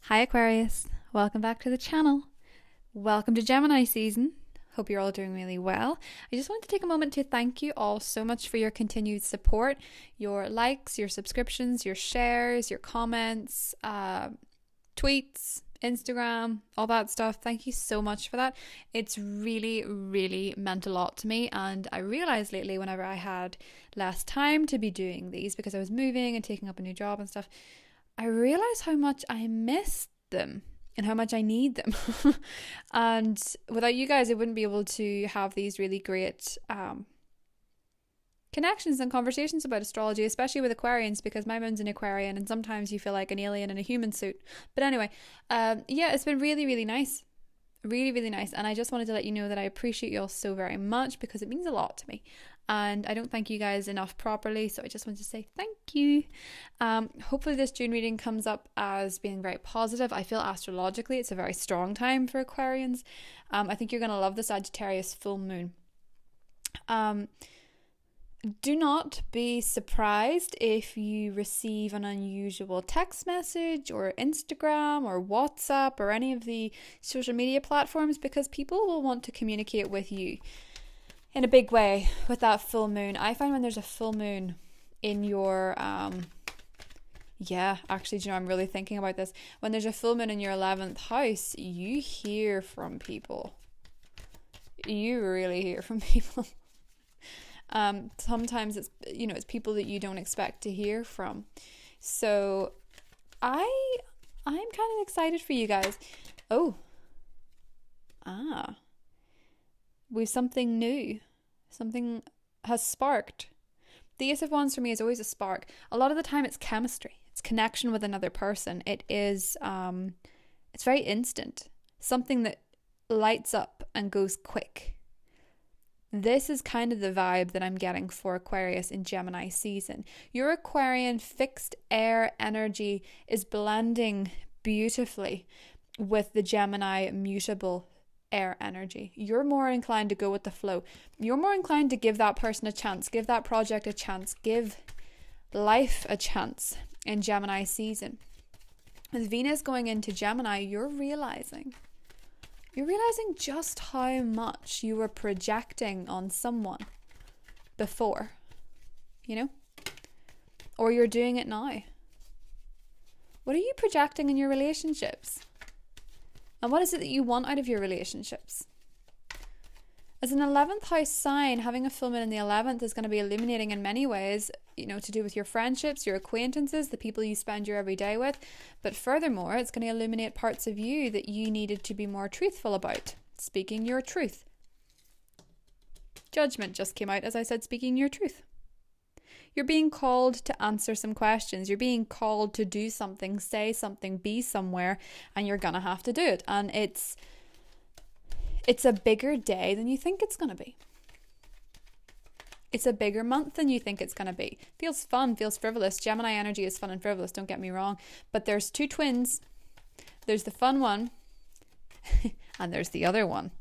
Hi Aquarius, welcome back to the channel. Welcome to Gemini season. Hope you're all doing really well. I just wanted to take a moment to thank you all so much for your continued support, your likes, your subscriptions, your shares, your comments, tweets, Instagram, all that stuff. Thank you so much for that. It's really meant a lot to me, and I realized lately whenever I had less time to be doing these because I was moving and taking up a new job and stuff, I realized how much I missed them and how much I need them. And without you guys, I wouldn't be able to have these really great connections and conversations about astrology, especially with Aquarians, because my moon's an Aquarian and sometimes you feel like an alien in a human suit. But anyway, yeah, it's been really nice. Really nice. And I just wanted to let you know that I appreciate you all so very much because it means a lot to me. And I don't thank you guys enough properly, so I just want to say thank you. Hopefully this June reading comes up as being very positive. I feel astrologically it's a very strong time for Aquarians. I think you're going to love the Sagittarius full moon. Do not be surprised if you receive an unusual text message or Instagram or WhatsApp or any of the social media platforms, because people will want to communicate with you in a big way with that full moon. I find when there's a full moon in your actually, do you know, I'm really thinking about this. When there's a full moon in your 11th house, you hear from people. You really hear from people. Sometimes it's, you know, it's people that you don't expect to hear from. So I'm kind of excited for you guys. We've something new. Something has sparked. The Ace of Wands for me is always a spark. A lot of the time it's chemistry. It's connection with another person. It is, it's very instant. Something that lights up and goes quick. This is kind of the vibe that I'm getting for Aquarius in Gemini season. Your Aquarian fixed air energy is blending beautifully with the Gemini mutable air energy. You're more inclined to go with the flow. You're more inclined to give that person a chance, give that project a chance, give life a chance in Gemini season. With Venus going into Gemini, you're realizing just how much you were projecting on someone before, you know? Or you're doing it now. What are you projecting in your relationships? And what is it that you want out of your relationships? As an 11th house sign, having a full moon in the 11th is going to be illuminating in many ways, you know, to do with your friendships, your acquaintances, the people you spend your everyday with. But furthermore, it's going to illuminate parts of you that you needed to be more truthful about. Speaking your truth. Judgment just came out as I said speaking your truth. You're being called to answer some questions. You're being called to do something, say something, be somewhere, and you're going to have to do it. And it's a bigger day than you think it's going to be. It's a bigger month than you think it's going to be. Feels fun, feels frivolous. Gemini energy is fun and frivolous, don't get me wrong. But there's two twins. There's the fun one and there's the other one.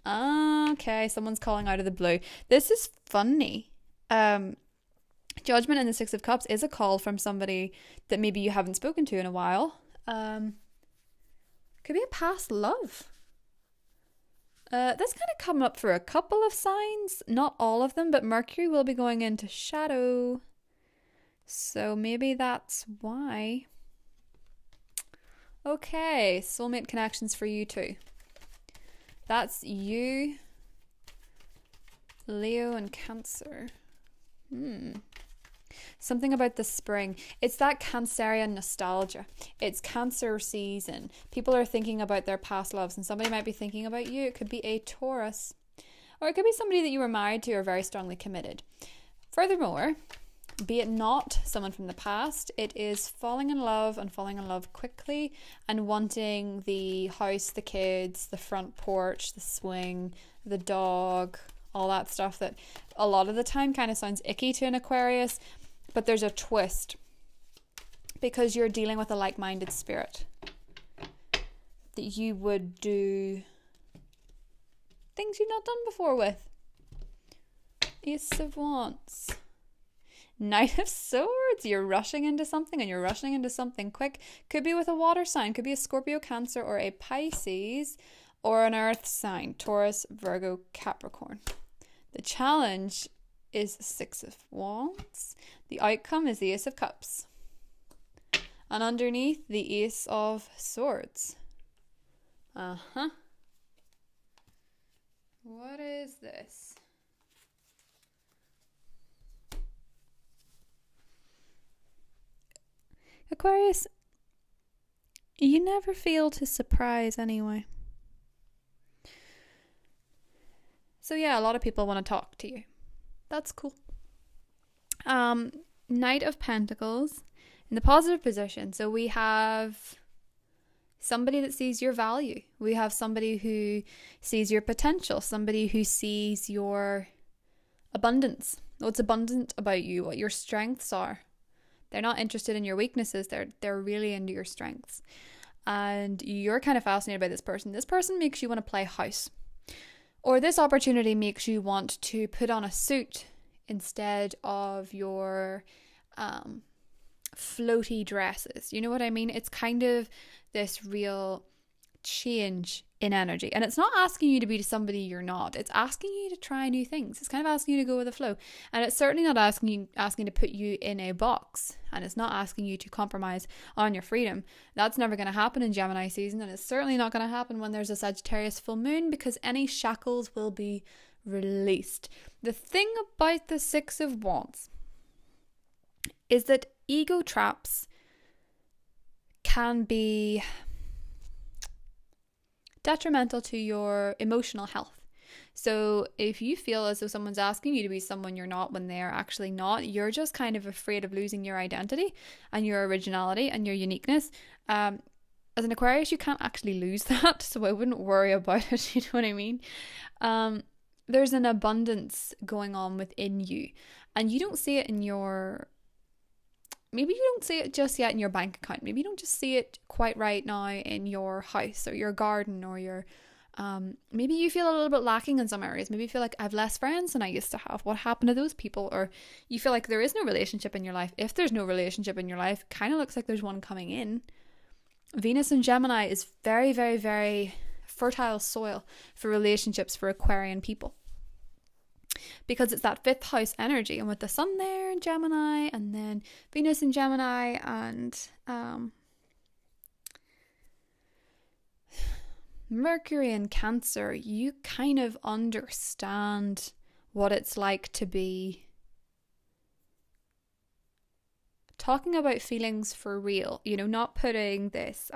Okay, someone's calling out of the blue. This is funny. Judgment in the Six of Cups is a call from somebody that maybe you haven't spoken to in a while. Could be a past love. That's kind of come up for a couple of signs, not all of them, but Mercury will be going into shadow. So maybe that's why. Okay, soulmate connections for you too. That's you, Leo and Cancer. Something about the spring. It's that Cancerian nostalgia. It's Cancer season. People are thinking about their past loves and somebody might be thinking about you. It could be a Taurus. Or it could be somebody that you were married to or very strongly committed. Furthermore, be it not someone from the past, it is falling in love and falling in love quickly and wanting the house, the kids, the front porch, the swing, the dog, all that stuff that a lot of the time kind of sounds icky to an Aquarius. But there's a twist because you're dealing with a like-minded spirit that you would do things you've not done before with. Ace of Wands. Knight of Swords, you're rushing into something and you're rushing into something quick. Could be with a water sign, could be a Scorpio, Cancer, or a Pisces, or an earth sign, Taurus, Virgo, Capricorn. The challenge is 6 of Wands. The outcome is the Ace of Cups. And underneath, the Ace of Swords. What is this? Aquarius, you never fail to surprise anyway. So yeah, a lot of people want to talk to you. That's cool. Knight of Pentacles in the positive position. So we have somebody that sees your value. We have somebody who sees your potential, somebody who sees your abundance, what's abundant about you, what your strengths are. They're not interested in your weaknesses. They're really into your strengths. And you're kind of fascinated by this person. This person makes you want to play house. Or this opportunity makes you want to put on a suit instead of your floaty dresses. You know what I mean? It's kind of this real change in energy. And it's not asking you to be somebody you're not. It's asking you to try new things. It's kind of asking you to go with the flow. And it's certainly not asking to put you in a box. And it's not asking you to compromise on your freedom. That's never going to happen in Gemini season. And it's certainly not going to happen when there's a Sagittarius full moon, because any shackles will be released. The thing about the 6 of Wands is that ego traps can be detrimental to your emotional health. So if you feel as though someone's asking you to be someone you're not when they're actually not, you're just kind of afraid of losing your identity and your originality and your uniqueness. As an Aquarius, you can't actually lose that, so I wouldn't worry about it, you know what I mean? There's an abundance going on within you, and you don't see it in your... Maybe you don't see it just yet in your bank account. Maybe you don't just see it quite right now in your house or your garden or your... maybe you feel a little bit lacking in some areas. Maybe you feel like I have less friends than I used to have. What happened to those people? Or you feel like there is no relationship in your life. If there's no relationship in your life, kind of looks like there's one coming in. Venus in Gemini is very, very, very fertile soil for relationships for Aquarian people, because it's that 5th house energy, and with the sun there in Gemini and then Venus in Gemini and Mercury in Cancer, you kind of understand what it's like to be talking about feelings for real, you know, not putting this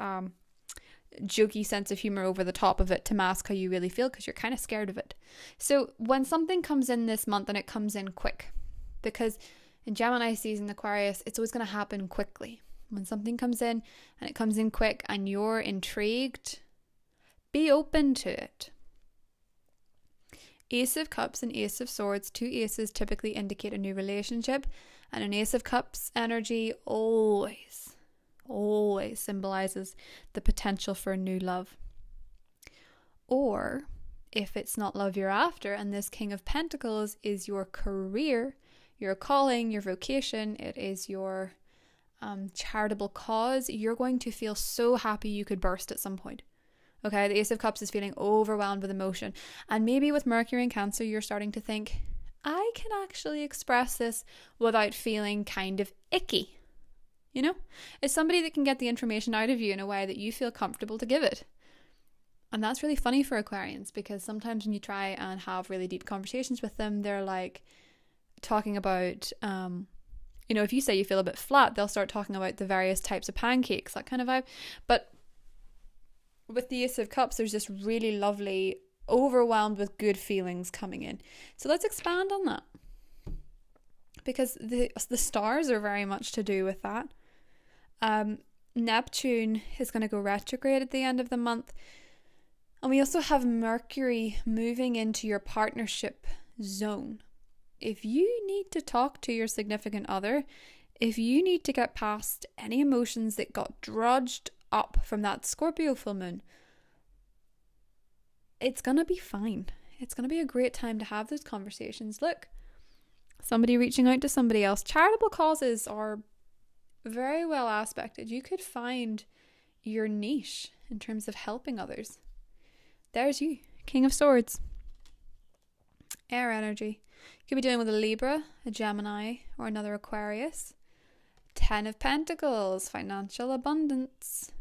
jokey sense of humor over the top of it to mask how you really feel, because you're kind of scared of it. So when something comes in this month, and it comes in quick, because in Gemini season, Aquarius, it's always going to happen quickly. When something comes in and it comes in quick and you're intrigued, be open to it. Ace of Cups and Ace of Swords, 2 aces typically indicate a new relationship, and an Ace of Cups energy always symbolizes the potential for new love. Or if it's not love you're after, and this King of Pentacles is your career, your calling, your vocation, it is your charitable cause, you're going to feel so happy you could burst at some point. Okay, the Ace of Cups is feeling overwhelmed with emotion, and maybe with Mercury in Cancer, you're starting to think, I can actually express this without feeling kind of icky. You know, it's somebody that can get the information out of you in a way that you feel comfortable to give it. And that's really funny for Aquarians, because sometimes when you try and have really deep conversations with them, they're like talking about, you know, if you say you feel a bit flat, they'll start talking about the various types of pancakes, that kind of vibe. But with the Ace of Cups, there's this really lovely, overwhelmed with good feelings coming in. So let's expand on that, because the stars are very much to do with that. Neptune is going to go retrograde at the end of the month, and we also have Mercury moving into your partnership zone. If you need to talk to your significant other, if you need to get past any emotions that got drudged up from that Scorpio full moon, it's going to be fine. It's going to be a great time to have those conversations. Look, somebody reaching out to somebody else. Charitable causes are very well aspected. You could find your niche in terms of helping others. There's you, King of Swords. Air energy. You could be dealing with a Libra, a Gemini, or another Aquarius. 10 of Pentacles, financial abundance.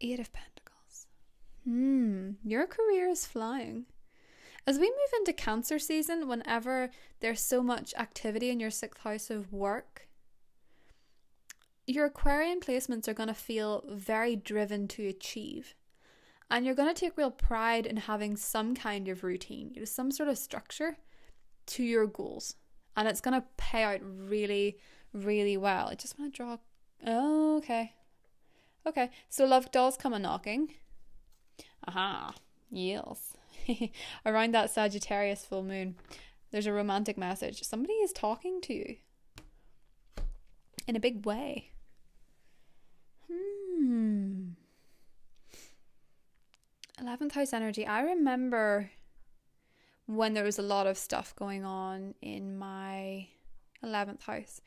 8 of Pentacles. Your career is flying. As we move into Cancer season, whenever there's so much activity in your 6th house of work, your Aquarian placements are going to feel very driven to achieve. And you're going to take real pride in having some kind of routine, some sort of structure to your goals. And it's going to pay out really, really well. I just want to draw. Oh, okay. Okay, so love does come a knocking. Aha, yes. Around that Sagittarius full moon, there's a romantic message. Somebody is talking to you in a big way. 11th house energy. I remember when there was a lot of stuff going on in my 11th house.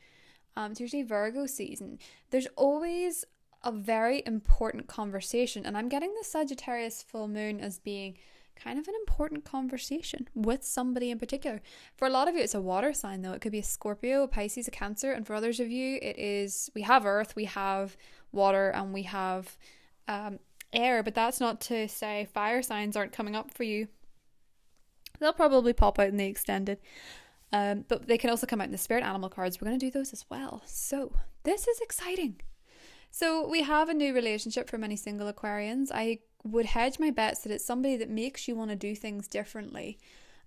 It's usually Virgo season. There's always a very important conversation, and I'm getting the Sagittarius full moon as being kind of an important conversation with somebody in particular. For a lot of you, it's a water sign, though. It could be a Scorpio, a Pisces, a Cancer, and for others of you, it is, we have earth, we have water, and we have air, but that's not to say fire signs aren't coming up for you. They'll probably pop out in the extended, but they can also come out in the spirit animal cards. We're going to do those as well. So this is exciting. So we have a new relationship for many single Aquarians. I would hedge my bets that it's somebody that makes you want to do things differently.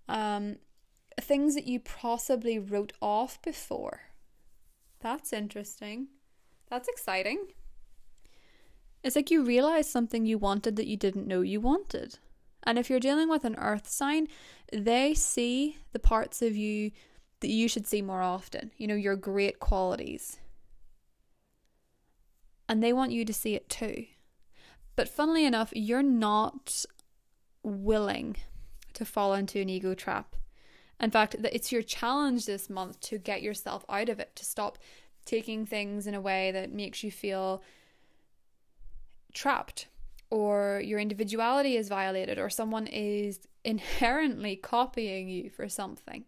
Things that you possibly wrote off before. That's interesting. That's exciting. It's like you realize something you wanted that you didn't know you wanted. And if you're dealing with an earth sign, they see the parts of you that you should see more often. You know, your great qualities. And they want you to see it too. But funnily enough, you're not willing to fall into an ego trap. In fact, it's your challenge this month to get yourself out of it, to stop taking things in a way that makes you feel trapped, or your individuality is violated, or someone is inherently copying you for something.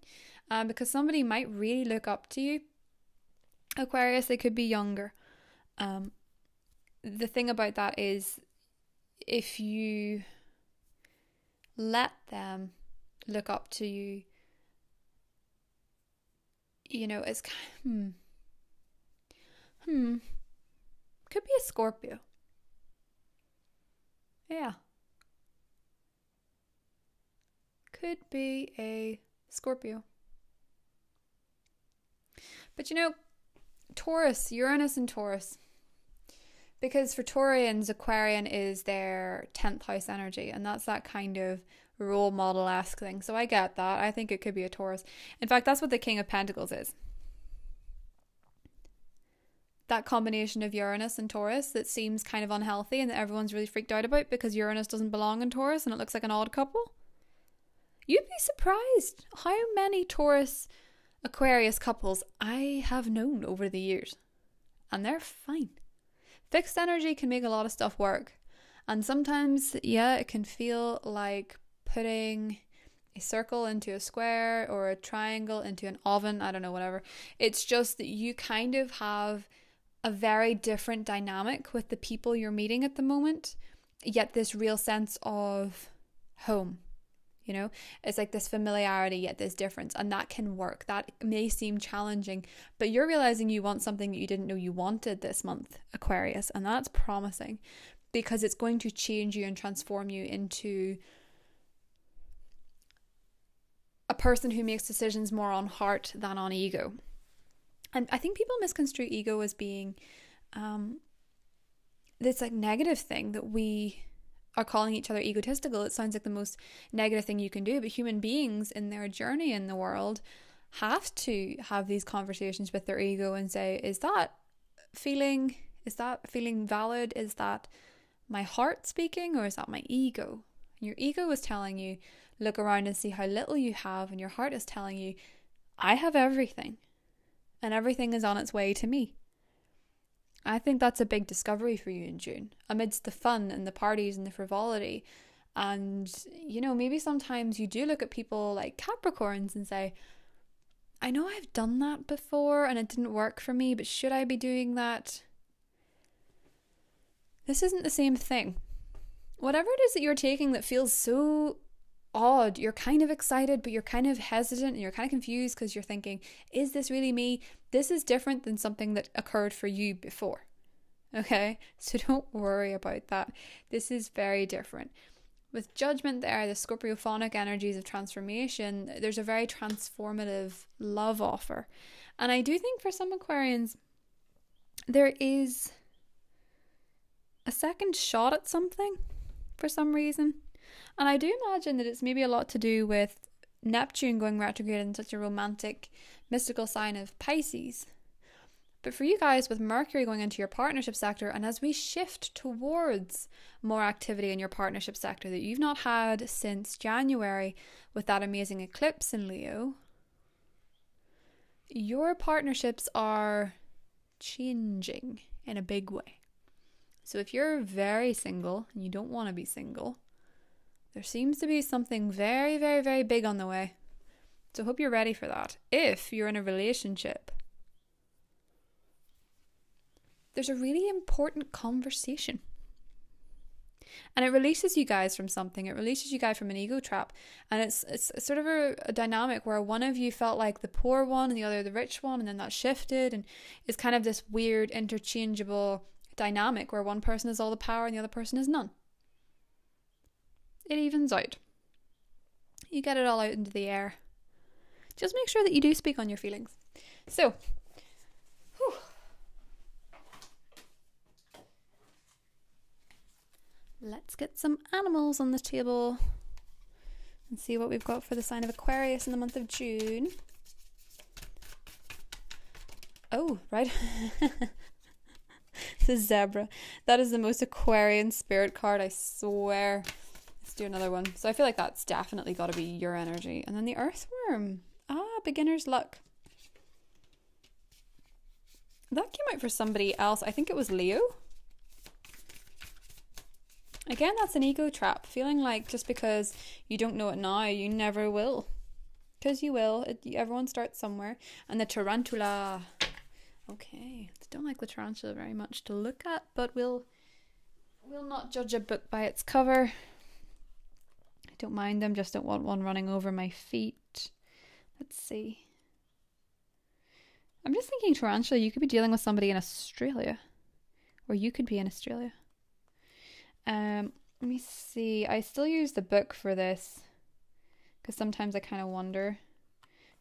Because somebody might really look up to you. Aquarius, they could be younger. The thing about that is, if you let them look up to you, you know, it's kind of, could be a Scorpio. Yeah. Could be a Scorpio. But you know, Taurus, Uranus and Taurus. Because for Taurians, Aquarian is their 10th house energy. And that's that kind of role model-esque thing. So I get that. I think it could be a Taurus. In fact, that's what the King of Pentacles is. That combination of Uranus and Taurus that seems kind of unhealthy and that everyone's really freaked out about because Uranus doesn't belong in Taurus and it looks like an odd couple. You'd be surprised how many Taurus Aquarius couples I have known over the years. And they're fine. Fixed energy can make a lot of stuff work. And sometimes, yeah, it can feel like putting a circle into a square or a triangle into an oven. I don't know, whatever. It's just that you kind of have a very different dynamic with the people you're meeting at the moment, yet this real sense of home. You know, it's like this familiarity, yet this difference, and that can work. That may seem challenging, but you're realizing you want something that you didn't know you wanted this month, Aquarius, and that's promising because it's going to change you and transform you into a person who makes decisions more on heart than on ego. And I think people misconstrue ego as being this like negative thing that we are calling each other egotistical. It sounds like the most negative thing you can do, but human beings in their journey in the world have to have these conversations with their ego and say, is that feeling valid? Is that my heart speaking, or is that my ego? And your ego is telling you, look around and see how little you have, and your heart is telling you, I have everything, and everything is on its way to me. I think that's a big discovery for you in June, amidst the fun and the parties and the frivolity. And, you know, maybe sometimes you do look at people like Capricorns and say, I know I've done that before and it didn't work for me, but should I be doing that? This isn't the same thing. Whatever it is that you're taking that feels so odd, you're kind of excited, but you're kind of hesitant and you're kind of confused because you're thinking, is this really me? This is different than something that occurred for you before. Okay? So don't worry about that. This is very different. With judgment there, the Scorpiophonic energies of transformation, there's a very transformative love offer. And I do think for some Aquarians, there is a second shot at something for some reason. And I do imagine that it's maybe a lot to do with Neptune going retrograde in such a romantic, mystical sign of Pisces. But for you guys, with Mercury going into your partnership sector, and as we shift towards more activity in your partnership sector that you've not had since January with that amazing eclipse in Leo, your partnerships are changing in a big way. So if you're very single and you don't want to be single, there seems to be something very, very, very big on the way. So hope you're ready for that. If you're in a relationship, there's a really important conversation. And it releases you guys from something. It releases you guys from an ego trap. And it's sort of a dynamic where one of you felt like the poor one and the other the rich one, and then that shifted, and it's kind of this weird interchangeable dynamic where one person has all the power and the other person has none. It evens out. You get it all out into the air. Just make sure that you do speak on your feelings. So, let's get some animals on the table and see what we've got for the sign of Aquarius in the month of June. Oh, right. The zebra. That is the most Aquarian spirit card, I swear. Let's do another one. So I feel like that's definitely got to be your energy. And then the earthworm. Beginner's luck. That came out for somebody else. I think it was Leo. Again, that's an ego trap. Feeling like just because you don't know it now, you never will. Because you will. Everyone starts somewhere. And the tarantula. Okay. I don't like the tarantula very much to look at, but we'll not judge a book by its cover. I don't mind them, just don't want one running over my feet. Let's see. I'm just thinking tarantula, you could be dealing with somebody in Australia. Or you could be in Australia. Let me see. I still use the book for this because sometimes I kind of wonder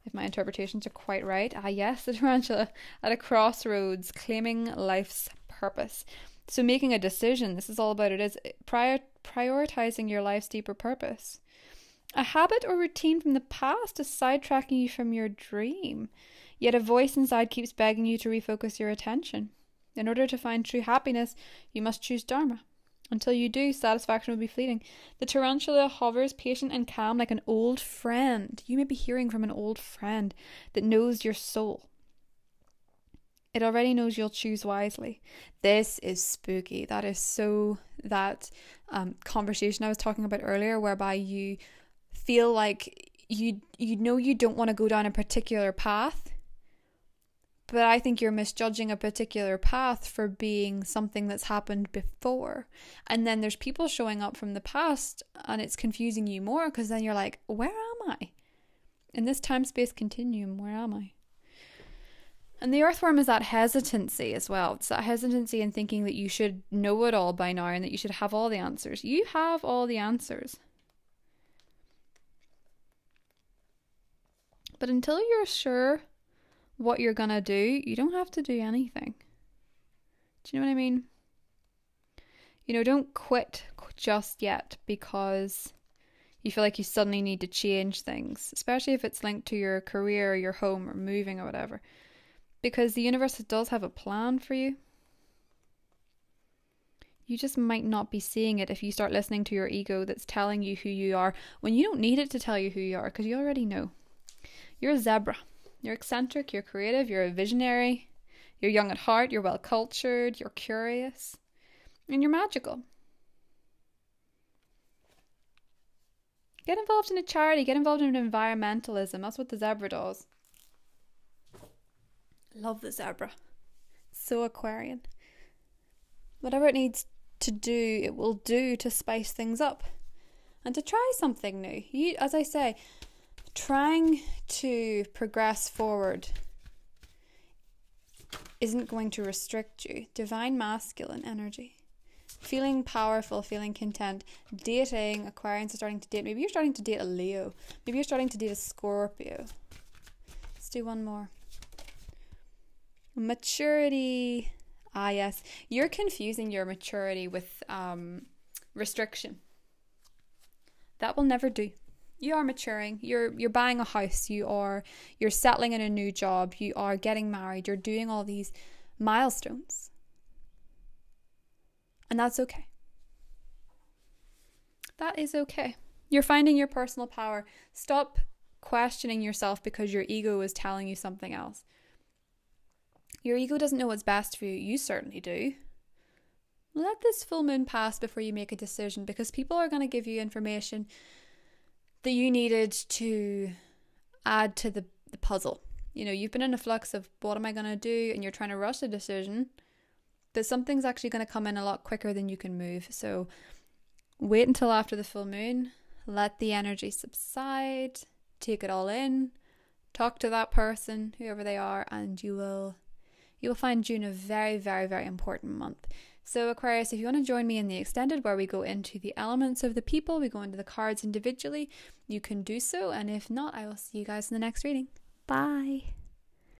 if my interpretations are quite right. Yes, the tarantula at a crossroads, claiming life's purpose. So making a decision, this is all about it, is prioritizing your life's deeper purpose. A habit or routine from the past is sidetracking you from your dream, yet a voice inside keeps begging you to refocus your attention. In order to find true happiness, you must choose Dharma. Until you do, satisfaction will be fleeting. The tarantula hovers patient and calm like an old friend. You may be hearing from an old friend that knows your soul. It already knows you'll choose wisely. This is spooky. That is so that conversation I was talking about earlier, whereby you feel like you know you don't want to go down a particular path, but I think you're misjudging a particular path for being something that's happened before. And then there's people showing up from the past and it's confusing you more because then you're like, where am I? In this time-space continuum, where am I? And the earthworm is that hesitancy as well. It's that hesitancy in thinking that you should know it all by now and that you should have all the answers. You have all the answers. But until you're sure what you're gonna do, you don't have to do anything. Do you know what I mean? You know, don't quit just yet because you feel like you suddenly need to change things, especially if it's linked to your career or your home or moving or whatever, because the universe does have a plan for you. You just might not be seeing it if you start listening to your ego that's telling you who you are when you don't need it to tell you who you are, because you already know. You're a zebra. You're eccentric, you're creative, you're a visionary, you're young at heart, you're well cultured, you're curious, and you're magical. Get involved in a charity, get involved in environmentalism. That's what the zebra does. Love the zebra. So Aquarian. Whatever it needs to do, it will do to spice things up and to try something new. You, as I say, trying to progress forward isn't going to restrict you. Divine masculine energy. Feeling powerful, feeling content. Dating, Aquarians are starting to date. Maybe you're starting to date a Leo. Maybe you're starting to date a Scorpio. Let's do one more. Maturity. Ah, yes. You're confusing your maturity with restriction. That will never do. You are maturing. You're buying a house. You're settling in a new job. You are getting married. You're doing all these milestones. And that's okay. That is okay. You're finding your personal power. Stop questioning yourself because your ego is telling you something else. Your ego doesn't know what's best for you. You certainly do. Let this full moon pass before you make a decision, because people are going to give you information that you needed to add to the puzzle. You know, you've been in a flux of what am I going to do, and you're trying to rush a decision, but something's actually going to come in a lot quicker than you can move. So wait until after the full moon. Let the energy subside. Take it all in. Talk to that person, whoever they are, and you will find June a very, very, very important month. So Aquarius, if you want to join me in the extended where we go into the elements of the people, we go into the cards individually, you can do so. And if not, I will see you guys in the next reading. Bye.